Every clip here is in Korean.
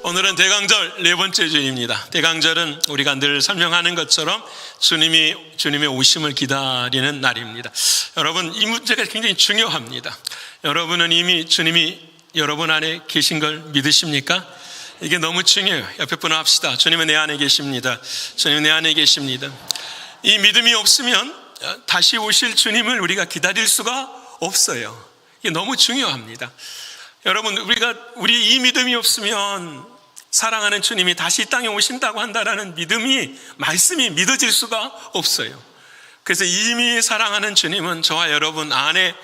오늘은 대강절 네 번째 주일입니다. 대강절은 우리가 늘 설명하는 것처럼 주님의 오심을 기다리는 날입니다. 여러분, 이 문제가 굉장히 중요합니다. 여러분은 이미 주님이 여러분 안에 계신 걸 믿으십니까? 이게 너무 중요해요. 옆에 분을 합시다. 주님은 내 안에 계십니다. 주님은 내 안에 계십니다. 이 믿음이 없으면 다시 오실 주님을 우리가 기다릴 수가 없어요. 이게 너무 중요합니다. 여러분, 우리 이 믿음이 없으면 사랑하는 주님이 다시 이 땅에 오신다고 한다라는 말씀이 믿어질 수가 없어요. 그래서 이미 사랑하는 주님은 저와 여러분 안에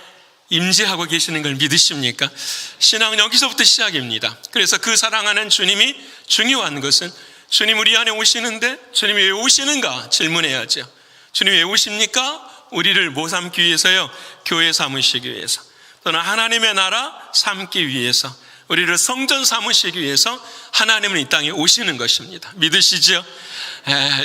임재하고 계시는 걸 믿으십니까? 신앙은 여기서부터 시작입니다. 그래서 그 사랑하는 주님이 중요한 것은 주님 우리 안에 오시는데 주님이 왜 오시는가 질문해야죠. 주님이 왜 오십니까? 우리를 뭐 삼기 위해서요? 교회 삼으시기 위해서, 또는 하나님의 나라 삼기 위해서, 우리를 성전 삼으시기 위해서 하나님은 이 땅에 오시는 것입니다. 믿으시죠?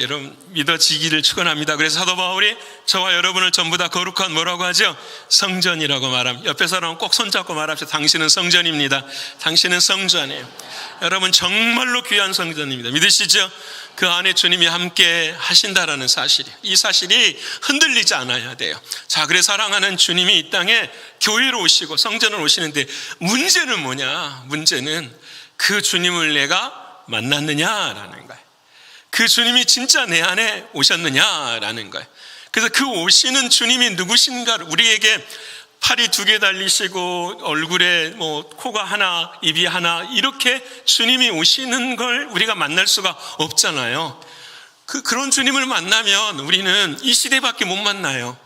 여러분, 믿어지기를 축원합니다. 그래서 사도 바울이 저와 여러분을 전부 다 거룩한 뭐라고 하죠? 성전이라고 말합니다. 옆에 사람은 꼭 손잡고 말합시다. 당신은 성전입니다. 당신은 성전이에요. 여러분, 정말로 귀한 성전입니다. 믿으시죠? 그 안에 주님이 함께 하신다라는 사실이에요. 이 사실이 흔들리지 않아야 돼요. 자, 그래 사랑하는 주님이 이 땅에 교회로 오시고 성전을 오시는데 문제는 뭐냐? 문제는 그 주님을 내가 만났느냐라는 거예요. 그 주님이 진짜 내 안에 오셨느냐라는 거예요. 그래서 그 오시는 주님이 누구신가를, 우리에게 팔이 2개 달리시고 얼굴에 코가 하나, 입이 하나, 이렇게 주님이 오시는 걸 우리가 만날 수가 없잖아요. 그런 주님을 만나면 우리는 이 시대밖에 못 만나요.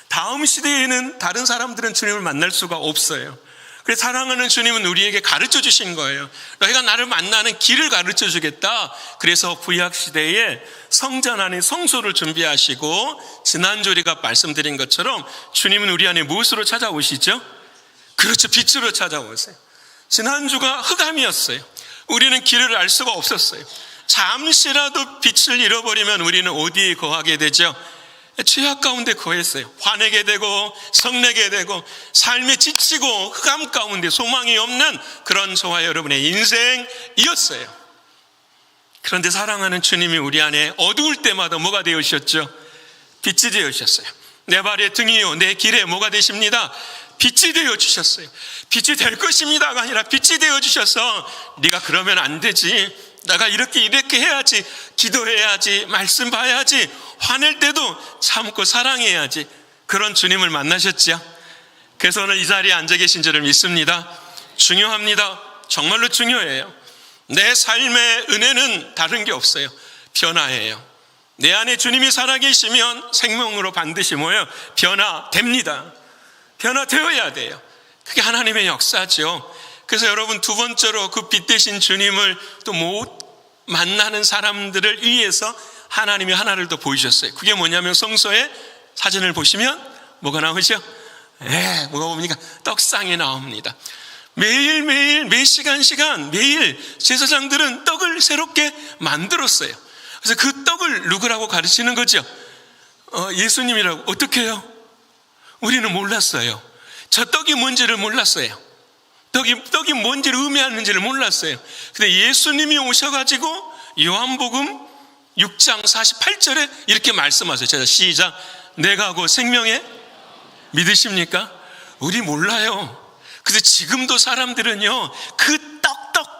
다음 시대에는 다른 사람들은 주님을 만날 수가 없어요. 그래서 사랑하는 주님은 우리에게 가르쳐 주신 거예요. 너희가 나를 만나는 길을 가르쳐 주겠다. 그래서 구약시대에 성전 안에 성소를 준비하시고, 지난주 우리가 말씀드린 것처럼 주님은 우리 안에 무엇으로 찾아오시죠? 그렇죠, 빛으로 찾아오세요. 지난주가 흑암이었어요. 우리는 길을 알 수가 없었어요. 잠시라도 빛을 잃어버리면 우리는 어디에 거하게 되죠? 죄악 가운데 거했어요. 화내게 되고 성내게 되고 삶에 지치고 흑암 가운데 소망이 없는 그런 저와 여러분의 인생이었어요. 그런데 사랑하는 주님이 우리 안에 어두울 때마다 뭐가 되어주셨죠? 빛이 되어주셨어요. 내 발의 등이요 내 길에 뭐가 되십니다? 빛이 되어주셨어요. 빛이 될 것입니다가 아니라 빛이 되어주셔서 네가 그러면 안 되지, 내가 이렇게 해야지, 기도해야지, 말씀 봐야지, 화낼 때도 참고 사랑해야지, 그런 주님을 만나셨죠. 그래서 오늘 이 자리에 앉아 계신 줄을 믿습니다. 중요합니다. 정말로 중요해요. 내 삶의 은혜는 다른 게 없어요. 변화예요. 내 안에 주님이 살아계시면 생명으로 반드시 뭐예요? 변화됩니다. 변화되어야 돼요. 그게 하나님의 역사죠. 그래서 여러분, 두 번째로 그 빛 대신 주님을 또 못 만나는 사람들을 위해서 하나님이 하나를 더 보여주셨어요. 그게 뭐냐면 성소의 사진을 보시면 뭐가 나오죠? 뭐가 봅니까? 떡상이 나옵니다. 매일매일 매 시간 매일 제사장들은 떡을 새롭게 만들었어요. 그래서 그 떡을 누구라고 가르치는 거죠? 예수님이라고. 어떻게 해요? 우리는 몰랐어요. 저 떡이 뭔지를 몰랐어요. 떡이 뭔지를 의미하는지를 몰랐어요. 근데 예수님이 오셔가지고 요한복음 6장 48절에 이렇게 말씀하세요. 제가 시작. 내가 곧 생명의, 믿으십니까? 우리 몰라요. 그래서 지금도 사람들은요, 그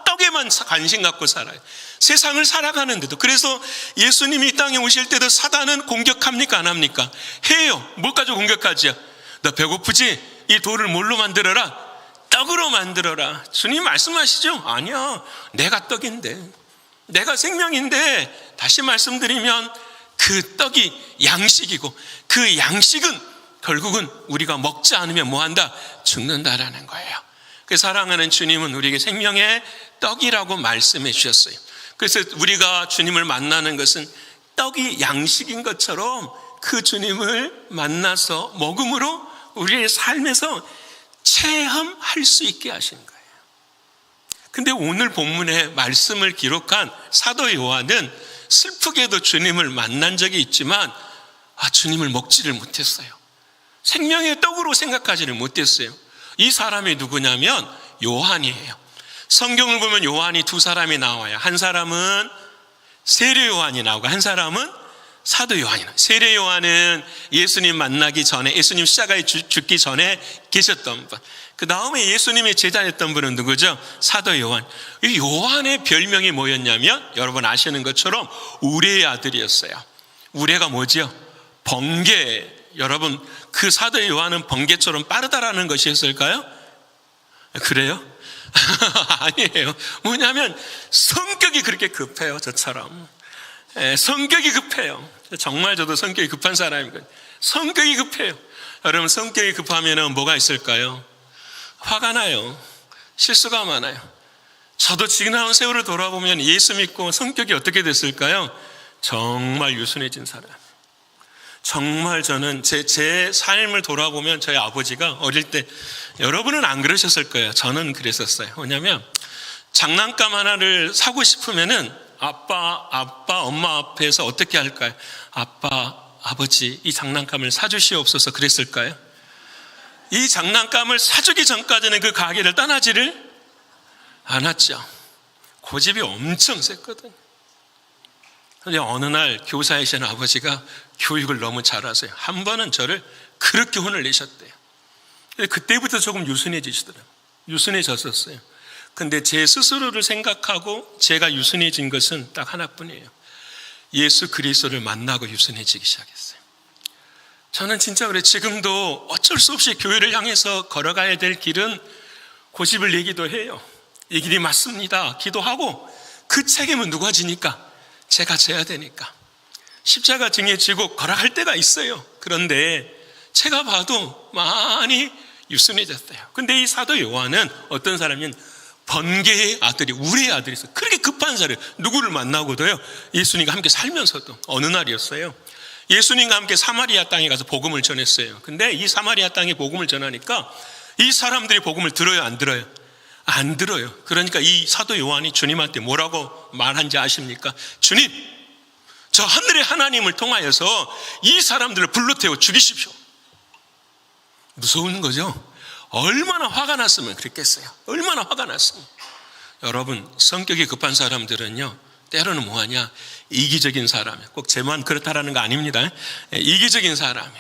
떡에만 관심 갖고 살아요. 세상을 살아가는데도. 그래서 예수님이 이 땅에 오실 때도 사단은 공격합니까? 안 합니까? 해요. 뭘 가지고 공격하죠? 너 배고프지? 이 돌을 뭘로 만들어라? 떡으로 만들어라. 주님 말씀하시죠? 아니야, 내가 떡인데, 내가 생명인데. 다시 말씀드리면 그 떡이 양식이고, 그 양식은 결국은 우리가 먹지 않으면 뭐한다? 죽는다라는 거예요. 그래서 사랑하는 주님은 우리에게 생명의 떡이라고 말씀해 주셨어요. 그래서 우리가 주님을 만나는 것은 떡이 양식인 것처럼 그 주님을 만나서 먹음으로 우리의 삶에서 체험할 수 있게 하신 거예요. 근데 오늘 본문의 말씀을 기록한 사도 요한은 슬프게도 주님을 만난 적이 있지만 주님을 먹지를 못했어요. 생명의 떡으로 생각하지를 못했어요. 이 사람이 누구냐면 요한이에요. 성경을 보면 요한이 두 사람이 나와요. 한 사람은 세례 요한이 나오고 한 사람은 사도 요한이 나와요. 세례 요한은 예수님 만나기 전에, 예수님 십자가에 죽기 전에 계셨던 분. 그 다음에 예수님의 제자였던 분은 누구죠? 사도 요한. 이 요한의 별명이 뭐였냐면 여러분 아시는 것처럼 우레의 아들이었어요. 우레가 뭐지요? 번개. 여러분 그 사도 요한은 번개처럼 빠르다라는 것이었을까요? 그래요? 아니에요. 뭐냐면 성격이 그렇게 급해요. 저처럼. 성격이 급해요. 정말 저도 성격이 급한 사람이거든요. 성격이 급해요. 여러분 성격이 급하면 뭐가 있을까요? 화가 나요. 실수가 많아요. 저도 지나온 세월을 돌아보면 예수 믿고 성격이 어떻게 됐을까요? 정말 유순해진 사람. 정말 저는 제 삶을 돌아보면 저희 아버지가 어릴 때, 여러분은 안 그러셨을 거예요. 저는 그랬었어요. 뭐냐면 장난감 하나를 사고 싶으면은 아빠, 엄마 앞에서 어떻게 할까요? 아빠, 아버지 이 장난감을 사주시옵소서 그랬을까요? 이 장난감을 사주기 전까지는 그 가게를 떠나지를 않았죠. 고집이 엄청 셌거든요. 그런데 어느 날 교사이신 아버지가 교육을 너무 잘하세요. 한 번은 저를 그렇게 혼을 내셨대요. 그때부터 조금 유순해지시더라고요. 유순해졌었어요. 근데 제 스스로를 생각하고 제가 유순해진 것은 딱 하나뿐이에요. 예수 그리스도를 만나고 유순해지기 시작했어요. 저는 진짜 그래. 지금도 어쩔 수 없이 교회를 향해서 걸어가야 될 길은 고집을 내기도 해요. 이 길이 맞습니다. 기도하고 그 책임은 누가 지니까? 제가 져야 되니까. 십자가 등에 지고 걸어갈 때가 있어요. 그런데 제가 봐도 많이 유순해졌어요. 근데 이 사도 요한은 어떤 사람이면 번개의 아들이, 우리의 아들이 있어요. 그렇게 급한 사람, 누구를 만나고도요, 예수님과 함께 살면서도 어느 날이었어요. 예수님과 함께 사마리아 땅에 가서 복음을 전했어요. 근데 이 사마리아 땅에 복음을 전하니까 이 사람들이 복음을 들어요, 안 들어요? 안 들어요. 그러니까 이 사도 요한이 주님한테 뭐라고 말한지 아십니까? 주님, 저 하늘의 하나님을 통하여서 이 사람들을 불러 태워 죽이십시오. 무서운 거죠. 얼마나 화가 났으면 그랬겠어요. 얼마나 화가 났으면. 여러분 성격이 급한 사람들은요, 때로는 뭐하냐, 이기적인 사람, 꼭 제만 그렇다라는 거 아닙니다. 이기적인 사람.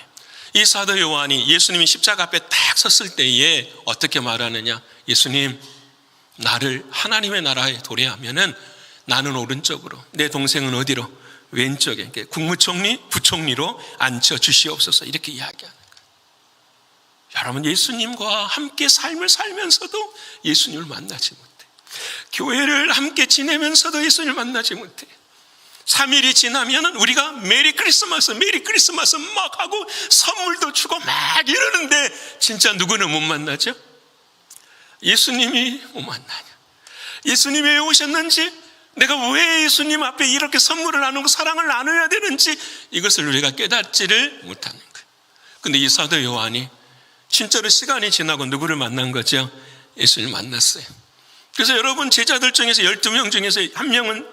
이 사도 요한이 예수님이 십자가 앞에 딱 섰을 때에 어떻게 말하느냐, 예수님 나를 하나님의 나라에 도래하면은 나는 오른쪽으로, 내 동생은 어디로? 왼쪽에. 국무총리, 부총리로 앉혀 주시옵소서. 이렇게 이야기하는 거예요. 여러분 예수님과 함께 삶을 살면서도 예수님을 만나지 못해. 교회를 함께 지내면서도 예수님을 만나지 못해. 3일이 지나면 우리가 메리 크리스마스 막 하고 선물도 주고 막 이러는데 진짜 누구는 못 만나죠? 예수님이 못 만나냐? 예수님이 왜 오셨는지, 내가 왜 예수님 앞에 이렇게 선물을 나누고 사랑을 나눠야 되는지, 이것을 우리가 깨닫지를 못하는 거예요. 근데 이 사도 요한이 진짜로 시간이 지나고 누구를 만난 거죠? 예수님을 만났어요. 그래서 여러분 제자들 중에서 12명 중에서 한 명은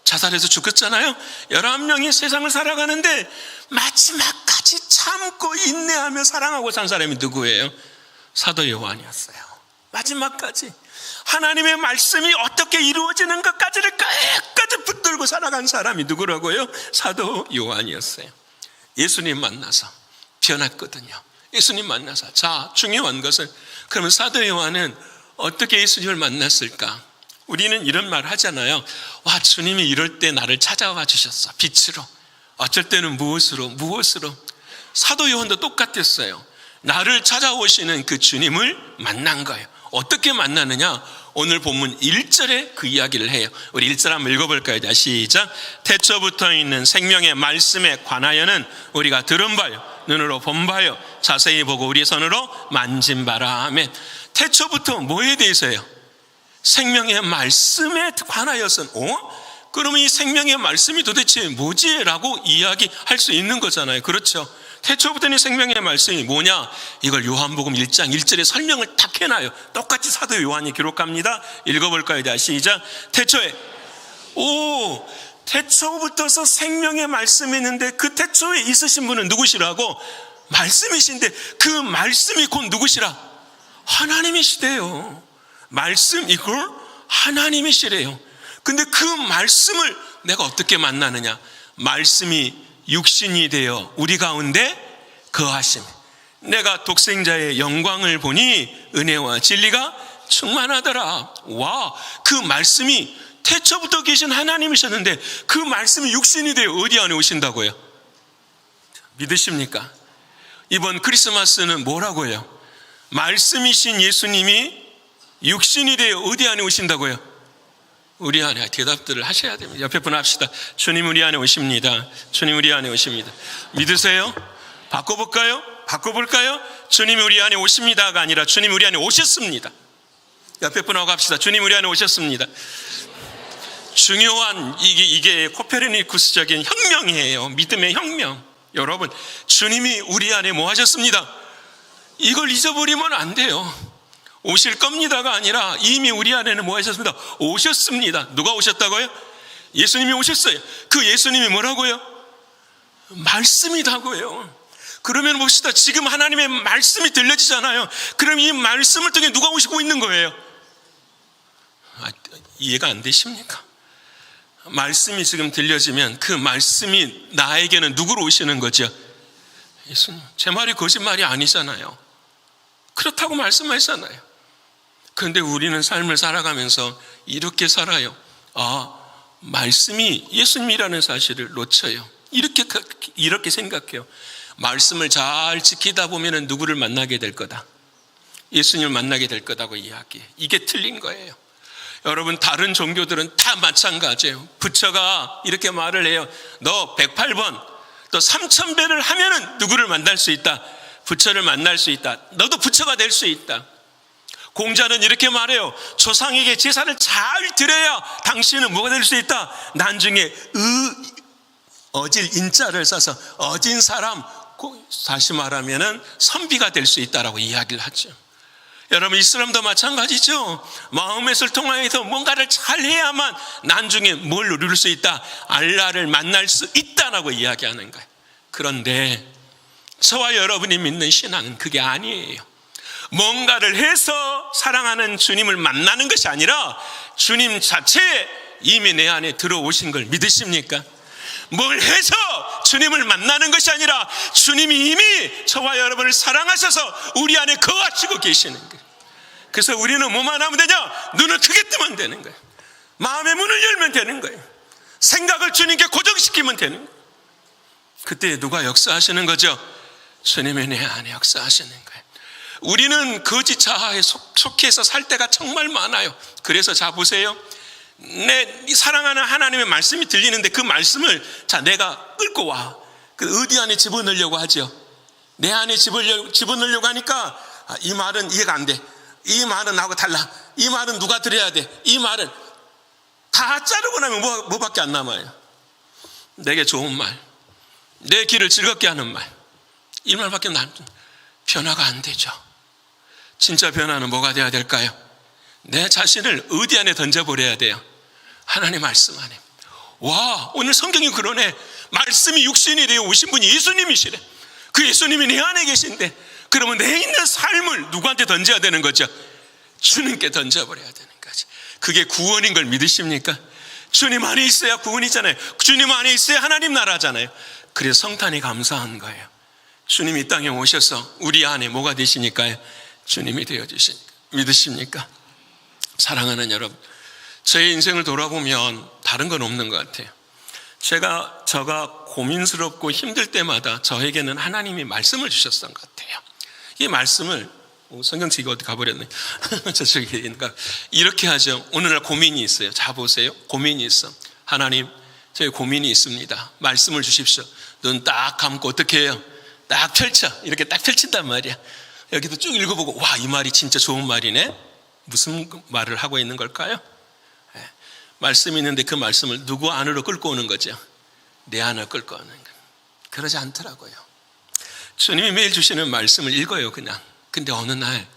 자살해서 죽었잖아요. 11명이 세상을 살아가는데 마지막까지 참고 인내하며 사랑하고 산 사람이 누구예요? 사도 요한이었어요. 마지막까지 하나님의 말씀이 어떻게 이루어지는 것까지를 끝까지 붙들고 살아간 사람이 누구라고요? 사도 요한이었어요. 예수님 만나서 변했거든요. 예수님 만나서. 자, 중요한 것은 그러면 사도 요한은 어떻게 예수님을 만났을까? 우리는 이런 말 하잖아요. 와, 주님이 이럴 때 나를 찾아와 주셨어. 빛으로. 어쩔 때는 무엇으로? 사도 요한도 똑같았어요. 나를 찾아오시는 그 주님을 만난 거예요. 어떻게 만나느냐? 오늘 본문 1절에 그 이야기를 해요. 우리 1절 한번 읽어볼까요? 자, 시작. 태초부터 있는 생명의 말씀에 관하여는 우리가 들은 바요, 눈으로 본 바요, 자세히 보고 우리 손으로 만진 바라. 아멘. 태초부터 뭐에 대해서요? 생명의 말씀에 관하여서는, 그러면 이 생명의 말씀이 도대체 뭐지? 라고 이야기할 수 있는 거잖아요. 그렇죠? 태초부터는 생명의 말씀이 뭐냐? 이걸 요한복음 1장 1절에 설명을 딱 해놔요. 똑같이 사도 요한이 기록합니다. 읽어볼까요? 자, 시작. 태초부터서 생명의 말씀이 있는데 그 태초에 있으신 분은 누구시라고? 말씀이신데 그 말씀이 곧 누구시라? 하나님이시대요. 말씀 이걸 하나님이시래요. 근데 그 말씀을 내가 어떻게 만나느냐? 말씀이 육신이 되어 우리 가운데 거하심. 내가 독생자의 영광을 보니 은혜와 진리가 충만하더라. 와, 그 말씀이 태초부터 계신 하나님이셨는데 그 말씀이 육신이 되어 어디 안에 오신다고요? 믿으십니까? 이번 크리스마스는 뭐라고요? 말씀이신 예수님이 육신이 되어 어디 안에 오신다고요? 우리 안에. 대답들을 하셔야 됩니다. 옆에 분 합시다. 주님 우리 안에 오십니다. 주님 우리 안에 오십니다. 믿으세요? 바꿔볼까요? 바꿔볼까요? 주님 우리 안에 오십니다가 아니라 주님 우리 안에 오셨습니다. 옆에 분하고 합시다. 주님 우리 안에 오셨습니다. 중요한 이게 코페르니쿠스적인 혁명이에요. 믿음의 혁명. 여러분, 주님이 우리 안에 뭐 하셨습니다? 이걸 잊어버리면 안 돼요. 오실 겁니다가 아니라 이미 우리 안에는 뭐 하셨습니다? 오셨습니다. 누가 오셨다고요? 예수님이 오셨어요. 그 예수님이 뭐라고요? 말씀이라고요. 그러면 봅시다. 지금 하나님의 말씀이 들려지잖아요. 그럼 이 말씀을 통해 누가 오시고 있는 거예요? 이해가 안 되십니까? 말씀이 지금 들려지면 그 말씀이 나에게는 누구로 오시는 거죠? 예수님. 제 말이 거짓말이 아니잖아요. 그렇다고 말씀하시잖아요. 그런데 우리는 삶을 살아가면서 이렇게 살아요. 말씀이 예수님이라는 사실을 놓쳐요. 이렇게 생각해요. 말씀을 잘 지키다 보면 누구를 만나게 될 거다? 예수님을 만나게 될 거다고 이야기해요. 이게 틀린 거예요. 여러분, 다른 종교들은 다 마찬가지예요. 부처가 이렇게 말을 해요. 너 108번, 또 3000배를 하면은 누구를 만날 수 있다? 부처를 만날 수 있다. 너도 부처가 될 수 있다. 공자는 이렇게 말해요. 조상에게 제사를 잘 드려야 당신은 뭐가 될 수 있다? 나중에 어질 인자를 써서 어진 사람, 다시 말하면은 선비가 될 수 있다라고 이야기를 하죠. 여러분, 이슬람도 마찬가지죠. 마음에서 통하여서 뭔가를 잘 해야만 나중에 뭘 누릴 수 있다? 알라를 만날 수 있다라고 이야기하는 거예요. 그런데 저와 여러분이 믿는 신앙은 그게 아니에요. 뭔가를 해서 사랑하는 주님을 만나는 것이 아니라 주님 자체에 이미 내 안에 들어오신 걸 믿으십니까? 뭘 해서 주님을 만나는 것이 아니라 주님이 이미 저와 여러분을 사랑하셔서 우리 안에 거하시고 계시는 거예요. 그래서 우리는 뭐만 하면 되냐? 눈을 크게 뜨면 되는 거예요. 마음의 문을 열면 되는 거예요. 생각을 주님께 고정시키면 되는 거예요. 그때 누가 역사하시는 거죠? 주님이 내 안에 역사하시는 거예요. 우리는 거짓 자아에 속해서 살 때가 정말 많아요. 그래서 자 보세요. 내 사랑하는 하나님의 말씀이 들리는데 그 말씀을 내가 끌고 와. 그 어디 안에 집어넣으려고 하죠. 내 안에 집어넣으려고 하니까 이 말은 이해가 안 돼. 이 말은 나하고 달라. 이 말은 누가 들어야 돼. 이 말은 다 자르고 나면 뭐밖에 안 남아요? 내게 좋은 말, 내 길을 즐겁게 하는 말, 이 말밖에 변화가 안 되죠. 진짜 변화는 뭐가 돼야 될까요? 내 자신을 어디 안에 던져버려야 돼요? 하나님의 말씀 안에. 와, 오늘 성경이 그러네. 말씀이 육신이 되어 오신 분이 예수님이시래. 그 예수님이 내 안에 계신데, 그러면 내 있는 삶을 누구한테 던져야 되는 거죠? 주님께 던져버려야 되는 거지. 그게 구원인 걸 믿으십니까? 주님 안에 있어야 구원이잖아요. 주님 안에 있어야 하나님 나라잖아요. 그래서 성탄이 감사한 거예요. 주님이 이 땅에 오셔서 우리 안에 뭐가 되시니까요? 주님이 되어주시니까. 믿으십니까? 사랑하는 여러분, 저의 인생을 돌아보면 다른 건 없는 것 같아요. 저가 고민스럽고 힘들 때마다 저에게는 하나님이 말씀을 주셨던 것 같아요. 이 말씀을 성경책이 어디 가버렸네. 저쪽에 있는가. 이렇게 하죠. 오늘날 고민이 있어요. 자 보세요. 고민이 있어. 하나님, 저희 고민이 있습니다. 말씀을 주십시오. 눈 딱 감고 어떻게 해요? 딱 펼쳐. 이렇게 딱 펼친단 말이야. 여기도 쭉 읽어보고, 와, 이 말이 진짜 좋은 말이네. 무슨 말을 하고 있는 걸까요? 말씀이 있는데 그 말씀을 누구 안으로 끌고 오는 거죠? 내 안으로 끌고 오는 거예요. 그러지 않더라고요. 주님이 매일 주시는 말씀을 읽어요, 그냥. 근데 어느 날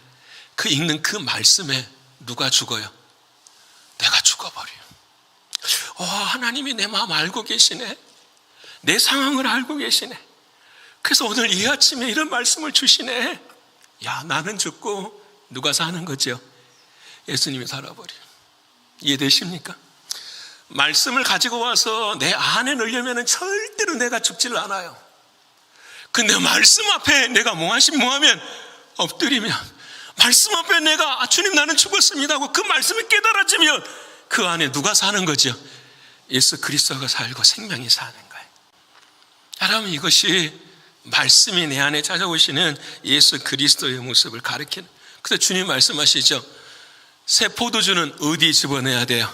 그 읽는 그 말씀에 누가 죽어요? 내가 죽어버려요. 하나님이 내 마음 알고 계시네. 내 상황을 알고 계시네. 그래서 오늘 이 아침에 이런 말씀을 주시네. 야, 나는 죽고 누가 사는 거죠? 예수님이 살아버려. 이해되십니까? 말씀을 가지고 와서 내 안에 넣으려면 절대로 내가 죽질 않아요. 근데 말씀 앞에 내가 뭐하면 엎드리면, 말씀 앞에 내가 주님 나는 죽었습니다 하고 그 말씀을 깨달아지면 그 안에 누가 사는 거죠? 예수 그리스도가 살고 생명이 사는 거예요. 여러분, 이것이 말씀이 내 안에 찾아오시는 예수 그리스도의 모습을 가리키는. 그래서 주님 말씀하시죠. 새 포도주는 어디에 집어넣어야 돼요?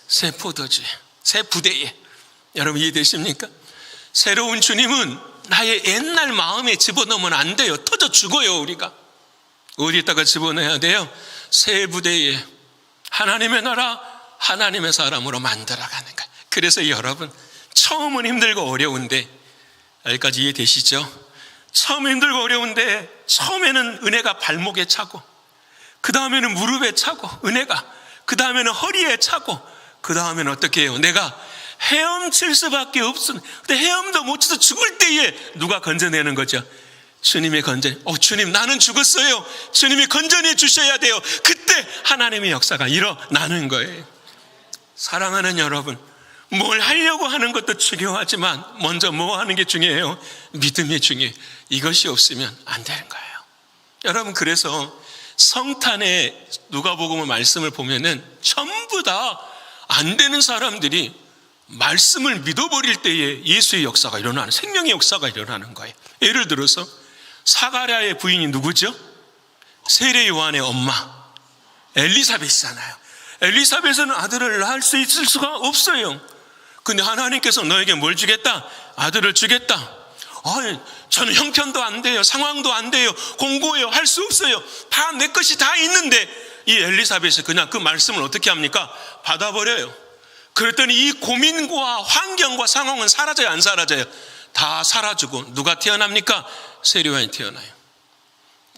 새 포도주에, 새 부대에. 여러분 이해되십니까? 새로운 주님은 나의 옛날 마음에 집어넣으면 안 돼요. 터져 죽어요. 우리가 어디에다가 집어넣어야 돼요? 새 부대에 하나님의 나라, 하나님의 사람으로 만들어가는 거예요. 그래서 여러분, 처음은 힘들고 어려운데, 여기까지 이해되시죠? 처음 힘들고 어려운데 처음에는 은혜가 발목에 차고, 그 다음에는 무릎에 차고, 은혜가 그 다음에는 허리에 차고, 그 다음에는 어떻게 해요? 내가 헤엄칠 수밖에 없음. 근데 헤엄도 못 쳐서 죽을 때에 누가 건져내는 거죠? 주님이 주님 나는 죽었어요. 주님이 건져내 주셔야 돼요. 그때 하나님의 역사가 일어나는 거예요. 사랑하는 여러분, 뭘 하려고 하는 것도 중요하지만 먼저 뭐 하는 게 중요해요? 믿음이 중요해요. 이것이 없으면 안 되는 거예요. 여러분, 그래서 성탄의 누가복음 말씀을 보면은 전부 다 안 되는 사람들이 말씀을 믿어버릴 때에 예수의 역사가 일어나는, 생명의 역사가 일어나는 거예요. 예를 들어서 사가랴의 부인이 누구죠? 세례 요한의 엄마 엘리사벳이잖아요. 엘리사벳은 아들을 낳을 수 있을 수가 없어요. 근데 하나님께서 너에게 뭘 주겠다? 아들을 주겠다. 저는 형편도 안 돼요. 상황도 안 돼요. 공고해요. 할 수 없어요. 다 내 것이 다 있는데 이 엘리사벳이 그냥 그 말씀을 어떻게 합니까? 받아버려요. 그랬더니 이 고민과 환경과 상황은 사라져요, 안 사라져요? 다 사라지고 누가 태어납니까? 세례 요한이 태어나요.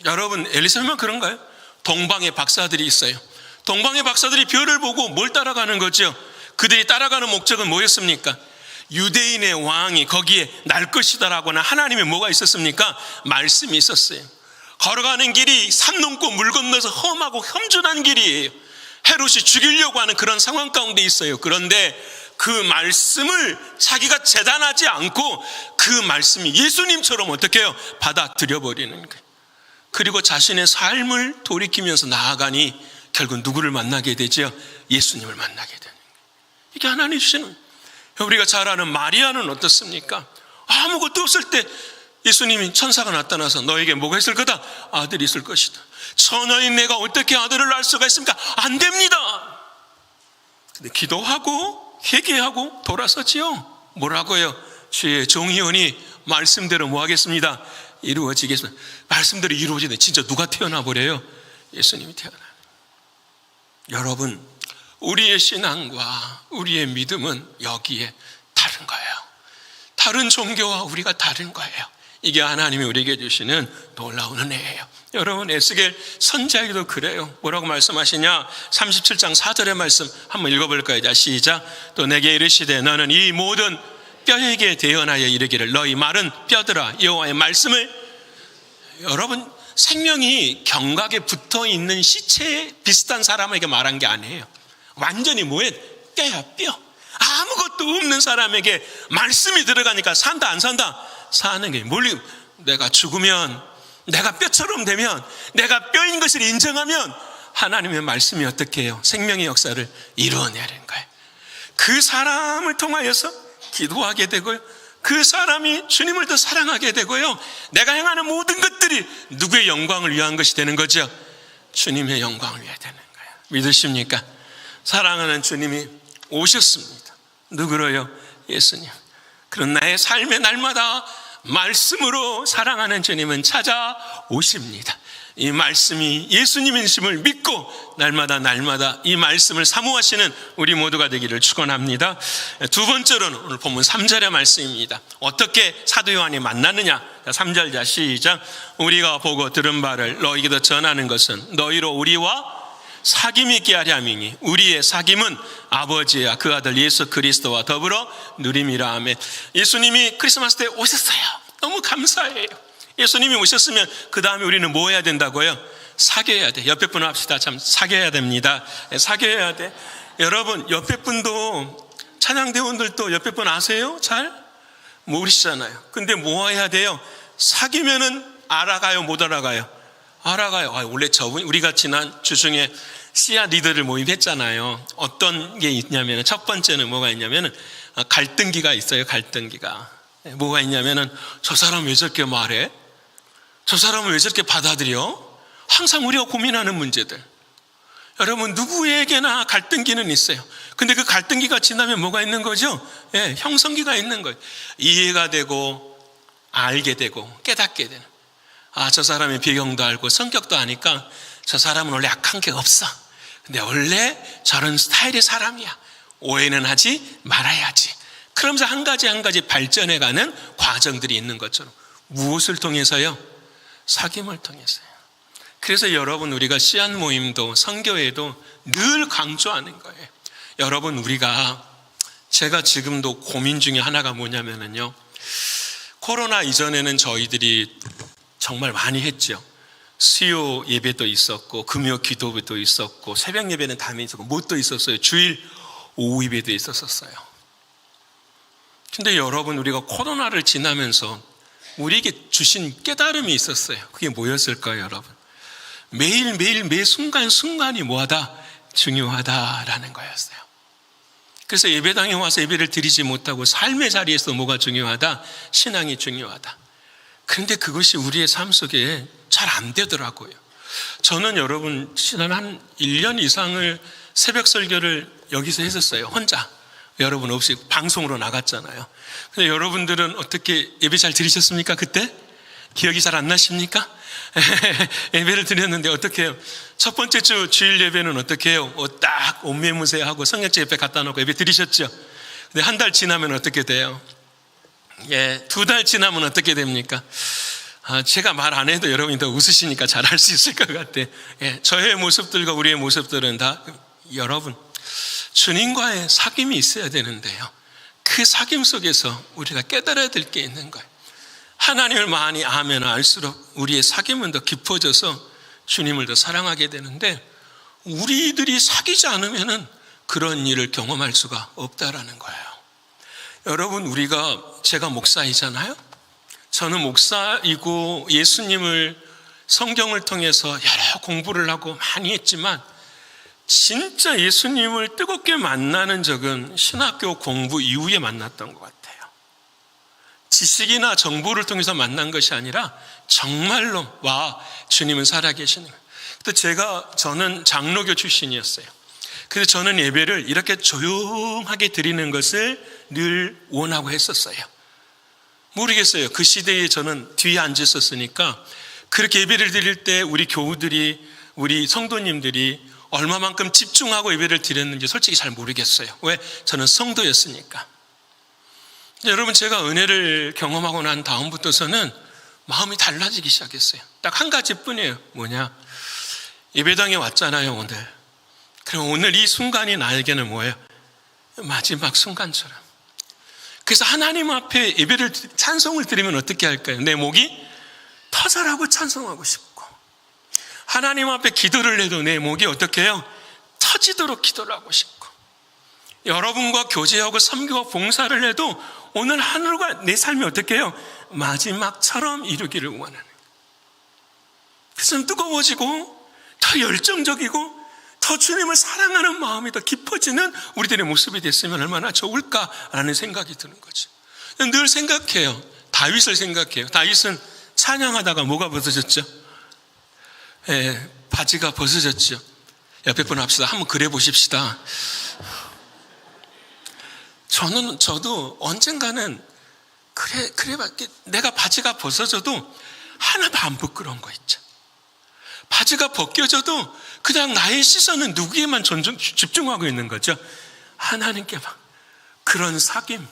여러분, 엘리사벳만 그런가요? 동방의 박사들이 있어요. 동방의 박사들이 별을 보고 뭘 따라가는 거죠? 그들이 따라가는 목적은 뭐였습니까? 유대인의 왕이 거기에 날 것이다라고는 하나님의 뭐가 있었습니까? 말씀이 있었어요. 걸어가는 길이 산 넘고 물 건너서 험하고 험준한 길이에요. 헤롯이 죽이려고 하는 그런 상황 가운데 있어요. 그런데 그 말씀을 자기가 재단하지 않고 그 말씀이 예수님처럼 어떻게 해요? 받아들여 버리는 거예요. 그리고 자신의 삶을 돌이키면서 나아가니 결국 누구를 만나게 되죠? 예수님을 만나게 되는 거예요. 이게 하나님 주시는. 우리가 잘 아는 마리아는 어떻습니까? 아무것도 없을 때 예수님이 천사가 나타나서 너에게 뭐가 있을 거다? 아들이 있을 것이다. 처녀인 내가 어떻게 아들을 낳을 수가 있습니까? 안 됩니다. 근데 기도하고 회개하고 돌아섰지요. 뭐라고요? 주의 종이오니 말씀대로 뭐 하겠습니다? 이루어지겠습니다. 말씀대로 이루어지네. 진짜 누가 태어나 버려요? 예수님이 태어나요. 여러분, 우리의 신앙과 우리의 믿음은 여기에 다른 거예요. 다른 종교와 우리가 다른 거예요. 이게 하나님이 우리에게 주시는 놀라운 은혜예요. 여러분, 에스겔 선지자에게도 그래요. 뭐라고 말씀하시냐? 37장 4절의 말씀 한번 읽어볼까요? 자, 시작. 또 내게 이르시되 너는 이 모든 뼈에게 대언하여 이르기를 너희 마른 뼈들아 여호와의 말씀을. 여러분, 생명이 경각에 붙어있는 시체에 비슷한 사람에게 말한 게 아니에요. 완전히 뭐예요? 뼈야, 뼈. 아무것도 없는 사람에게 말씀이 들어가니까 산다 안 산다? 사는 게 멀리. 내가 죽으면, 내가 뼈처럼 되면, 내가 뼈인 것을 인정하면 하나님의 말씀이 어떻게 해요? 생명의 역사를 이루어내는 거예요. 그 사람을 통하여서 기도하게 되고요, 그 사람이 주님을 더 사랑하게 되고요, 내가 행하는 모든 것들이 누구의 영광을 위한 것이 되는 거죠? 주님의 영광을 위해 되는 거예요. 믿으십니까? 사랑하는 주님이 오셨습니다. 누구로요? 예수님. 그런 나의 삶의 날마다 말씀으로 사랑하는 주님은 찾아오십니다. 이 말씀이 예수님이심을 믿고 날마다 이 말씀을 사모하시는 우리 모두가 되기를 축원합니다. 두 번째로는 오늘 본문 3절의 말씀입니다. 어떻게 사도 요한이 만나느냐? 3절 자 시작. 우리가 보고 들은 바를 너희에게도 전하는 것은 너희로 우리와 사귐이 있게 하려 함이니 우리의 사귐은 아버지와 그 아들 예수 그리스도와 더불어 누림이라 하며. 예수님이 크리스마스 때 오셨어요. 너무 감사해요. 예수님이 오셨으면 그 다음에 우리는 뭐 해야 된다고요? 사귀어야 돼. 옆에 분 합시다. 참 사귀어야 됩니다. 사귀어야 돼. 여러분 옆에 분도 찬양대원들도 옆에 분 아세요? 잘 모르시잖아요. 근데 뭐 해야 돼요? 사귀면은 알아가요, 못 알아가요? 알아가요. 원래 저분 우리가 지난 주중에 씨앗 리더를 모임했잖아요. 어떤 게 있냐면 첫 번째는 뭐가 있냐면은 갈등기가 있어요. 갈등기가 뭐가 있냐면은 저 사람 왜 저렇게 말해? 저 사람은 왜 저렇게 받아들여? 항상 우리가 고민하는 문제들. 여러분 누구에게나 갈등기는 있어요. 근데 그 갈등기가 지나면 뭐가 있는 거죠? 형성기가 있는 거예요. 이해가 되고 알게 되고 깨닫게 되는. 저 사람의 배경도 알고 성격도 아니까 저 사람은 원래 악한 게 없어. 근데 원래 저런 스타일의 사람이야. 오해는 하지 말아야지. 그러면서 한 가지 한 가지 발전해가는 과정들이 있는 것처럼. 무엇을 통해서요? 사귐을 통해서요. 그래서 여러분 우리가 씨앗 모임도 선교회도 늘 강조하는 거예요. 여러분 우리가 제가 지금도 고민 중에 하나가 뭐냐면요. 코로나 이전에는 저희들이 정말 많이 했죠. 수요 예배도 있었고 금요 기도도 있었고 새벽 예배는 담에 있었고 뭣도 있었어요. 주일 오후 예배도 있었어요. 근데 여러분 우리가 코로나를 지나면서 우리에게 주신 깨달음이 있었어요. 그게 뭐였을까요, 여러분? 매일매일 매 순간순간이 뭐하다? 중요하다라는 거였어요. 그래서 예배당에 와서 예배를 드리지 못하고 삶의 자리에서 뭐가 중요하다? 신앙이 중요하다. 그런데 그것이 우리의 삶 속에 잘 안 되더라고요. 저는 여러분 지난 한 1년 이상을 새벽 설교를 여기서 했었어요. 혼자. 여러분 없이 방송으로 나갔잖아요. 근데 여러분들은 어떻게 예배 잘 드리셨습니까? 그때? 기억이 잘 안 나십니까? 예배를 드렸는데 어떻게 해요? 첫 번째 주 주일 예배는 어떻게 해요? 딱 옷매무새하고 성령제 옆에 갖다 놓고 예배 드리셨죠? 근데 한 달 지나면 어떻게 돼요? 2달 지나면 어떻게 됩니까? 제가 말 안 해도 여러분이 더 웃으시니까 잘 알 수 있을 것 같아요. 저의 모습들과 우리의 모습들은 다 여러분 주님과의 사귐이 있어야 되는데요. 그 사귐 속에서 우리가 깨달아야 될 게 있는 거예요. 하나님을 많이 알면 알수록 우리의 사귐은 더 깊어져서 주님을 더 사랑하게 되는데 우리들이 사귀지 않으면 그런 일을 경험할 수가 없다라는 거예요. 여러분 제가 목사이잖아요. 저는 목사이고 예수님을 성경을 통해서 여러 공부를 하고 많이 했지만 진짜 예수님을 뜨겁게 만나는 적은 신학교 공부 이후에 만났던 것 같아요. 지식이나 정보를 통해서 만난 것이 아니라 정말로 주님은 살아계시는 거예요. 저는 장로교 출신이었어요. 그래서 저는 예배를 이렇게 조용하게 드리는 것을 늘 원하고 했었어요. 모르겠어요. 그 시대에 저는 뒤에 앉았었으니까 그렇게 예배를 드릴 때 우리 교우들이 우리 성도님들이 얼마만큼 집중하고 예배를 드렸는지 솔직히 잘 모르겠어요. 왜? 저는 성도였으니까. 여러분 제가 은혜를 경험하고 난 다음부터서는 마음이 달라지기 시작했어요. 딱 한 가지뿐이에요. 뭐냐? 예배당에 왔잖아요 오늘. 그럼 오늘 이 순간이 나에게는 뭐예요? 마지막 순간처럼. 그래서 하나님 앞에 예배를 찬송을 드리면 어떻게 할까요? 내 목이 터져라고 찬송하고 싶고 하나님 앞에 기도를 해도 내 목이 어떻게 해요? 터지도록 기도를 하고 싶고 여러분과 교제하고 섬기고 봉사를 해도 오늘 하루가 내 삶이 어떻게 해요? 마지막처럼 이루기를 원하는. 그래서 뜨거워지고 더 열정적이고 더 주님을 사랑하는 마음이 더 깊어지는 우리들의 모습이 됐으면 얼마나 좋을까라는 생각이 드는 거죠. 늘 생각해요. 다윗을 생각해요. 다윗은 찬양하다가 뭐가 벗어졌죠? 바지가 벗어졌죠. 옆에 분 합시다. 한번 그래 보십시다. 저도 언젠가는 그래 내가 바지가 벗어져도 하나도 안 부끄러운 거 있죠. 바지가 벗겨져도 그냥 나의 시선은 누구에만 집중하고 있는 거죠. 하나님께만. 그런 사귐.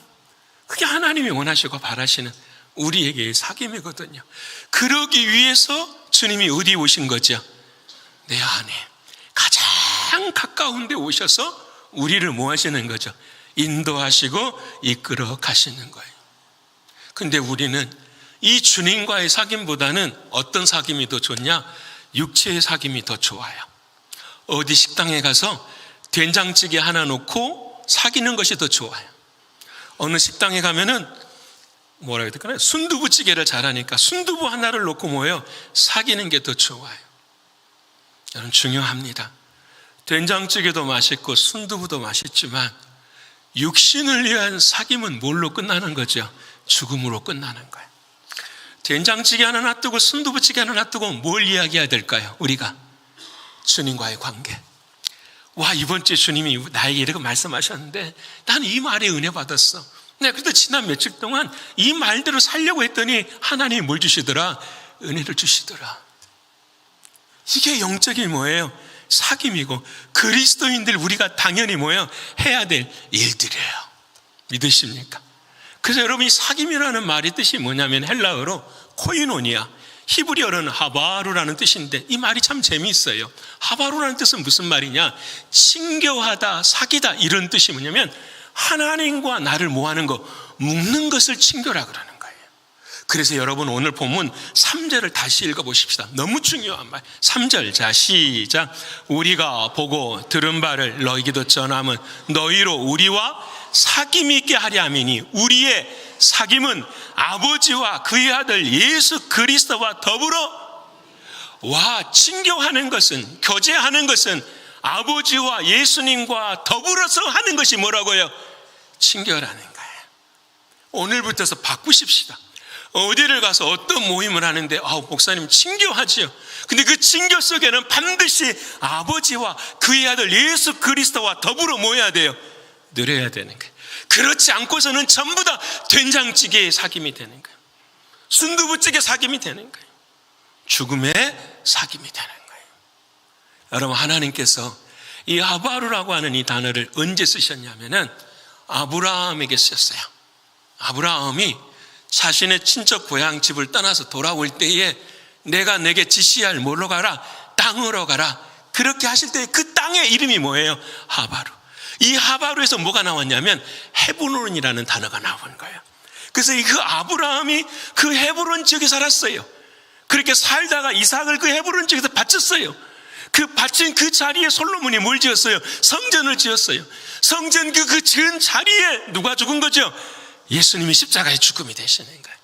그게 하나님이 원하시고 바라시는 우리에게의 사귐이거든요. 그러기 위해서 주님이 어디에 오신 거죠? 내 안에 가장 가까운 데 오셔서 우리를 뭐 하시는 거죠? 인도하시고 이끌어 가시는 거예요. 근데 우리는 이 주님과의 사귐보다는 어떤 사귐이 더 좋냐? 육체의 사귐이 더 좋아요. 어디 식당에 가서 된장찌개 하나 놓고 사귀는 것이 더 좋아요. 어느 식당에 가면은 뭐라 해야 될까요? 순두부찌개를 잘하니까 순두부 하나를 놓고 모여 사귀는 게 더 좋아요. 여러분, 중요합니다. 된장찌개도 맛있고 순두부도 맛있지만 육신을 위한 사귐은 뭘로 끝나는 거죠? 죽음으로 끝나는 거예요. 된장찌개 하나 놔두고 순두부찌개 하나 놔두고 뭘 이야기해야 될까요? 우리가 주님과의 관계. 와, 이번 주에 주님이 나에게 이렇게 말씀하셨는데 나는 이 말에 은혜 받았어. 네, 그래도 지난 며칠 동안 이 말대로 살려고 했더니 하나님이 뭘 주시더라? 은혜를 주시더라. 이게 영적인 뭐예요? 사귐이고 그리스도인들 우리가 당연히 뭐예요? 해야 될 일들이에요. 믿으십니까? 그래서 여러분, 이 사귐이라는 말의 뜻이 뭐냐면 헬라어로 코이노니아, 히브리어로는 하바루라는 뜻인데 이 말이 참 재미있어요. 하바루라는 뜻은 무슨 말이냐? 친교하다, 사귀다, 이런 뜻이 뭐냐면 하나님과 나를 뭐하는 거, 묶는 것을 친교라 그러는 거예요. 그래서 여러분, 오늘 본문 3절을 다시 읽어보십시다. 너무 중요한 말. 3절, 자 시작. 우리가 보고 들은 바를 너희에게도 전함은 너희로 우리와 사귐 있게 하려 함이니 우리의 사귐은 아버지와 그의 아들 예수 그리스도와 더불어, 와, 친교하는 것은, 교제하는 것은 아버지와 예수님과 더불어서 하는 것이 뭐라고요? 친교라는 거예요. 오늘부터서 바꾸십시다. 어디를 가서 어떤 모임을 하는데 목사님 친교하지요. 근데 그 친교 속에는 반드시 아버지와 그의 아들 예수 그리스도와 더불어 모여야 돼요. 누려야 되는 거예요. 그렇지 않고서는 전부 다 된장찌개의 사귐이 되는 거예요. 순두부찌개 사귐이 되는 거예요. 죽음의 사귐이 되는 거예요. 여러분, 하나님께서 이 하바루라고 하는 이 단어를 언제 쓰셨냐면은 아브라함에게 쓰셨어요. 아브라함이 자신의 친척 고향 집을 떠나서 돌아올 때에 내가 내게 지시할 뭘로 가라? 땅으로 가라. 그렇게 하실 때 그 땅의 이름이 뭐예요? 하바루. 이 하바루에서 뭐가 나왔냐면 헤브론이라는 단어가 나온 거예요. 그래서 그 아브라함이 그 헤브론 지역에 살았어요. 그렇게 살다가 이삭을 그 헤브론 지역에서 바쳤어요. 그 바친 그 자리에 솔로몬이 뭘 지었어요? 성전을 지었어요. 성전 그 지은 자리에 누가 죽은 거죠? 예수님이 십자가의 죽음이 되시는 거예요.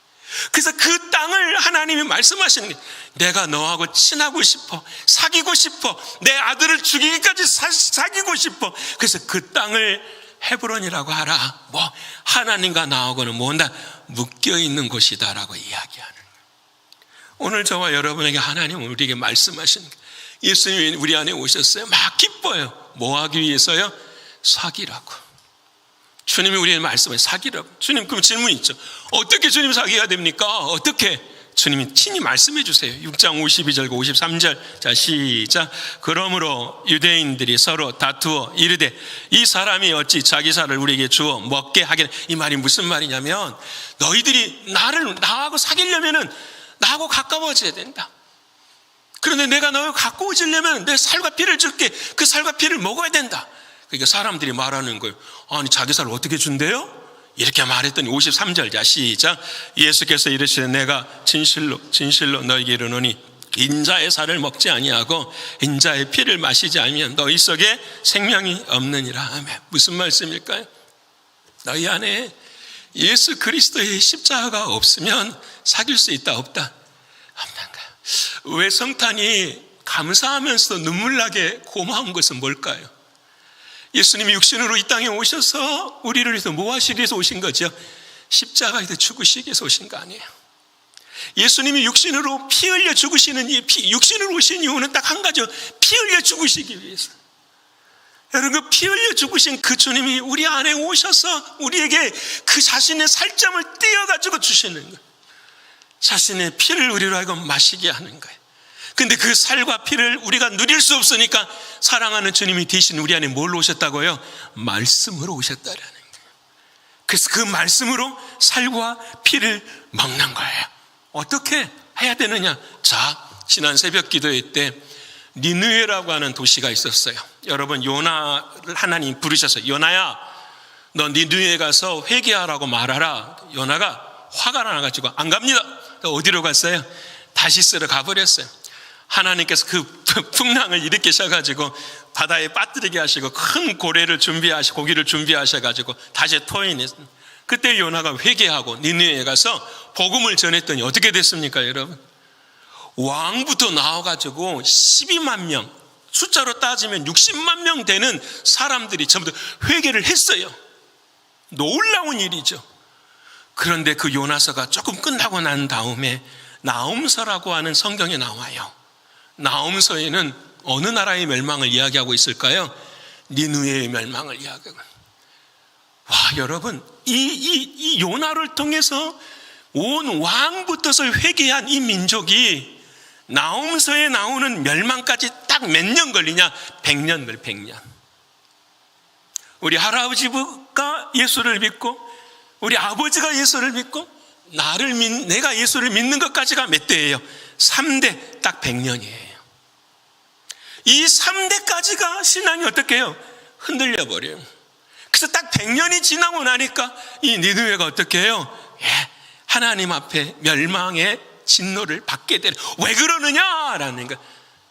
그래서 그 땅을 하나님이 말씀하시는 거예요. 내가 너하고 친하고 싶어, 사귀고 싶어, 내 아들을 죽이기까지 사귀고 싶어. 그래서 그 땅을 헤브론이라고 하라. 뭐 하나님과 나하고는 뭔가 묶여있는 곳이다라고 이야기하는 거예요. 오늘 저와 여러분에게 하나님은 우리에게 말씀하시는 거예요. 예수님이 우리 안에 오셨어요. 막 기뻐요. 뭐 하기 위해서요? 사귀라고. 주님이 우리에게 말씀을 사귀라고. 주님, 그럼 질문 있죠. 어떻게 주님 사귀어야 됩니까? 어떻게? 주님이 친히 말씀해 주세요. 6장 52절과 53절. 자 시작. 그러므로 유대인들이 서로 다투어 이르되 이 사람이 어찌 자기 살을 우리에게 주어 먹게 하겠냐. 이 말이 무슨 말이냐면 너희들이 나하고 사귀려면은 나하고 가까워져야 된다. 그런데 내가 너를 가까워지려면 내 살과 피를 줄게. 그 살과 피를 먹어야 된다. 그러니까 사람들이 말하는 거예요. 아니, 자기 살을 어떻게 준대요? 이렇게 말했더니 53절. 자 시작. 예수께서 이르시되 내가 진실로 너희에게 이르노니 인자의 살을 먹지 아니하고 인자의 피를 마시지 않으면 너희 속에 생명이 없느니라. 아멘. 무슨 말씀일까요? 너희 안에 예수 그리스도의 십자가가 없으면 사귈 수 있다 없다? 없는 거예요. 왜 성탄이 감사하면서도 눈물 나게 고마운 것은 뭘까요? 예수님이 육신으로 이 땅에 오셔서 우리를 위해서 뭐 하시기 위해서 오신 거죠? 십자가에서 죽으시기 위해서 오신 거 아니에요. 예수님이 육신으로 피 흘려 죽으시는 육신으로 오신 이유는 딱 한 가지요. 피 흘려 죽으시기 위해서. 여러분, 그 피 흘려 죽으신 그 주님이 우리 안에 오셔서 우리에게 그 자신의 살점을 띄어가지고 주시는 거예요. 자신의 피를 우리로 하여금 마시게 하는 거예요. 근데 그 살과 피를 우리가 누릴 수 없으니까 사랑하는 주님이 대신 우리 안에 뭘로 오셨다고요? 말씀으로 오셨다라는 거예요. 그래서 그 말씀으로 살과 피를 먹는 거예요. 어떻게 해야 되느냐? 자, 지난 새벽 기도회 때 니느웨라고 하는 도시가 있었어요. 여러분, 요나를 하나님 부르셔서 요나야, 너 니느웨 가서 회개하라고 말하라. 요나가 화가 나가지고 안 갑니다. 어디로 갔어요? 다시스로 가버렸어요. 하나님께서 그 풍랑을 일으키셔가지고 바다에 빠뜨리게 하시고 큰 고기를 준비하셔가지고 다시 토해냈습니다. 그때 요나가 회개하고 니느웨에 가서 복음을 전했더니 어떻게 됐습니까, 여러분? 왕부터 나와가지고 12만 명, 숫자로 따지면 60만 명 되는 사람들이 전부 다 회개를 했어요. 놀라운 일이죠. 그런데 그 요나서가 조금 끝나고 난 다음에 나훔서라고 하는 성경에 나와요. 나훔서에는 어느 나라의 멸망을 이야기하고 있을까요? 니느웨의 멸망을 이야기하고. 와, 여러분, 이 요나를 통해서 온 왕부터서 회개한 이 민족이 나훔서에 나오는 멸망까지 딱 몇 년 걸리냐? 100년 걸려, 100년. 우리 할아버지가 예수를 믿고 우리 아버지가 예수를 믿고 내가 예수를 믿는 것까지가 몇 대예요? 3대, 딱 100년이에요. 이 3대까지가 신앙이 어떻게 해요? 흔들려 버려요. 그래서 딱 100년이 지나고 나니까 이 니느웨가 어떻게 해요? 하나님 앞에 멸망의 진노를 받게 되는. 왜 그러느냐라는 거.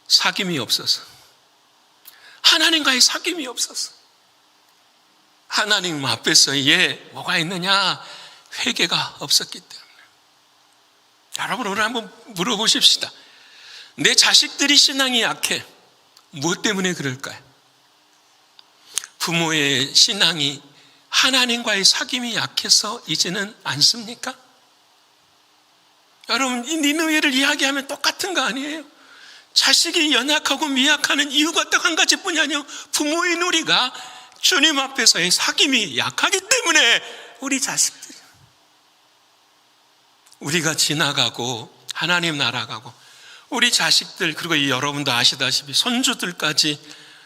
사귐이 없어서. 하나님과의 사귐이 없어서. 하나님 앞에서의 뭐가 있느냐? 회개가 없었기 때문에. 여러분, 오늘 한번 물어보십시다. 내 자식들이 신앙이 약해. 무엇 때문에 그럴까요? 부모의 신앙이 하나님과의 사귐이 약해서이지는 않습니까? 여러분, 이 니느웨를 이야기하면 똑같은 거 아니에요? 자식이 연약하고 미약하는 이유가 딱 한 가지뿐이 아니에요. 부모인 우리가 주님 앞에서의 사귐이 약하기 때문에 우리 자식들, 우리가 지나가고 하나님 나라가고 우리 자식들, 그리고 여러분도 아시다시피 손주들까지